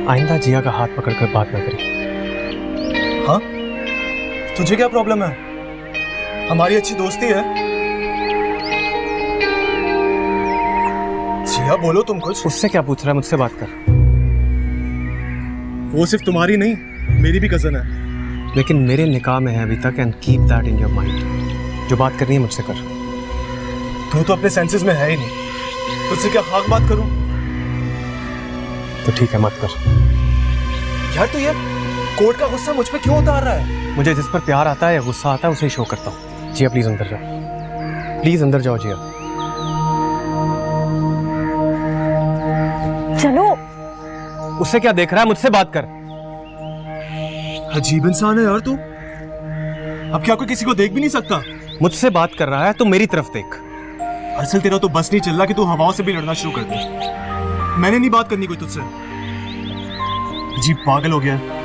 आइंदा जिया का हाथ पकड़कर बात ना करी। हाँ, तुझे क्या प्रॉब्लम है? हमारी अच्छी दोस्ती है। जिया बोलो तुम कुछ। उससे क्या पूछ रहा है, मुझसे बात कर। वो सिर्फ तुम्हारी नहीं, मेरी भी कजन है। लेकिन मेरे निकाह में है अभी तक, and keep that in your mind. जो बात करनी है मुझसे कर। तू तो अपने सेंसेस में है ही नहीं, तुझसे क्या हक बात करूं? तो ठीक है, मत कर। यार तू ये कोर्ट का गुस्सा मुझ पे क्यों उतार रहा है? मुझे जिस पर प्यार आता है या गुस्सा आता है उसे ही शो करता हूँ। जिया प्लीज अंदर जाओ, प्लीज अंदर जाओ जिया। चलो। उससे क्या देख रहा है, मुझसे बात कर। अजीब इंसान है यार तू। अब क्या कोई किसी को देख भी नहीं सकता? मुझझसे बात कर रहा है तो मेरी तरफ देख। असल तेरा तो बस नहीं चल रहा कि तू हवाओं से भी लड़ना शुरू कर दे। मैंने नहीं बात करनी कोई तुझसे। अजीब पागल हो गया है।